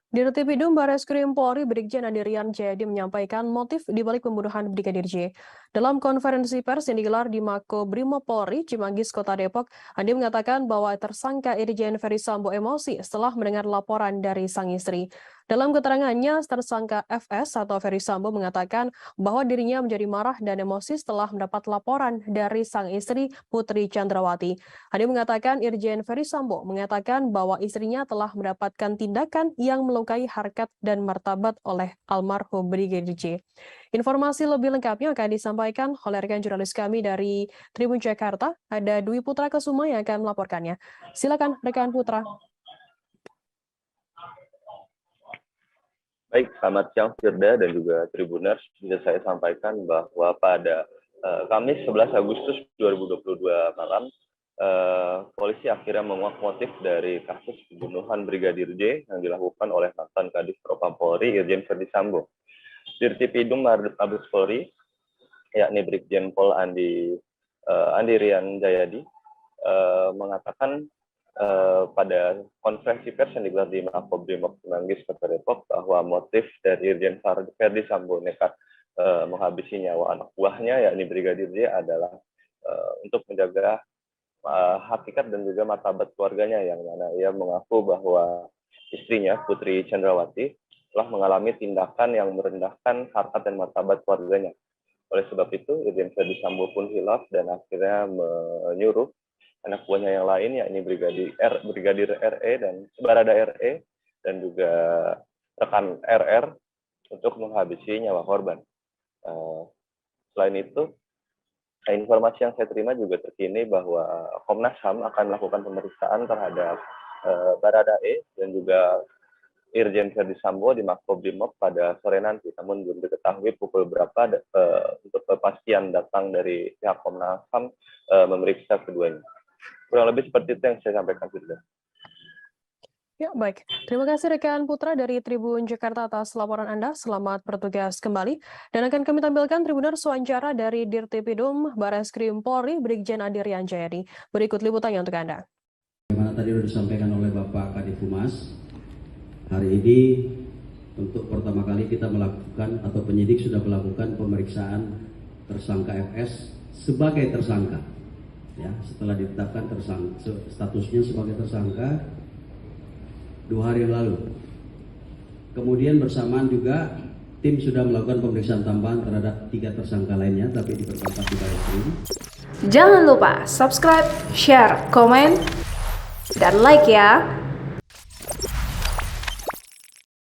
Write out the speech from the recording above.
Dirtipidum Bareskrim Polri Brigjen Andirian Jayadi menyampaikan motif dibalik pembunuhan Brigadir J. Dalam konferensi pers yang digelar di Mako Brimob Polri, Cimanggis, Kota Depok, Andi mengatakan bahwa tersangka Irjen Ferdisambo emosi setelah mendengar laporan dari sang istri. Dalam keterangannya, tersangka FS atau Ferdisambo mengatakan bahwa dirinya menjadi marah dan emosi setelah mendapat laporan dari sang istri Putri Chandrawati. Andi mengatakan Irjen Ferdisambo mengatakan bahwa istrinya telah mendapatkan tindakan yang melukai harkat dan martabat oleh almarhum Brigadir J. Informasi lebih lengkapnya akan disampaikan oleh rekan jurnalis kami dari Tribun Jakarta. Ada Dwi Putra Kesuma yang akan melaporkannya. Silakan rekan Putra. Baik, selamat siang Firda dan juga Tribuners. Bisa saya sampaikan bahwa pada Kamis 11 Agustus 2022 malam, polisi akhirnya menguak motif dari kasus pembunuhan Brigadir J yang dilakukan oleh mantan Kadif Propam Polri Irjen Ferdisambo. Dirtipidum Mabes Polri, yakni Brigjen Pol Andirian Jayadi, mengatakan pada konferensi pers yang digelar di Makobrimob Cimanggis, Kota Depok, bahwa motif dari Irjen Ferdisambo nekat menghabisi nyawa anak buahnya, yakni Brigadir J, adalah untuk menjaga hakikat dan juga martabat keluarganya, yang mana ia mengaku bahwa istrinya, Putri Chandrawati, telah mengalami tindakan yang merendahkan harkat dan martabat keluarganya. Oleh sebab itu, Irjen Ferdisambo pun hilaf dan akhirnya menyuruh anak buahnya yang lain, yakni Brigadir RE dan Barada RE dan juga rekan RR untuk menghabisi nyawa korban. Selain itu, informasi yang saya terima juga terkini bahwa Komnas HAM akan melakukan pemeriksaan terhadap Barada E dan juga Irjen Ferdisambo di Makobrimob pada sore nanti. Namun belum diketahui pukul berapa untuk kepastian datang dari pihak Komnas HAM memeriksa keduanya. Kurang lebih seperti itu yang saya sampaikan, Firda. Ya, baik. Terima kasih rekan Putra dari Tribun Jakarta atas laporan Anda. Selamat bertugas kembali. Dan akan kami tampilkan Tribuners wawancara dari Dirtipidum Bareskrim Polri Brigjen Andirian Jayadi. Berikut liputannya untuk Anda. Bagaimana tadi sudah disampaikan oleh Bapak Kadif Humas, hari ini untuk pertama kali kita melakukan atau penyidik sudah melakukan pemeriksaan tersangka FS sebagai tersangka. Ya, setelah ditetapkan statusnya sebagai tersangka 2 hari yang lalu. Kemudian bersamaan juga tim sudah melakukan pemeriksaan tambahan terhadap 3 tersangka lainnya, tapi diperketat di Bareskrim. Jangan lupa subscribe, share, komen, dan like ya.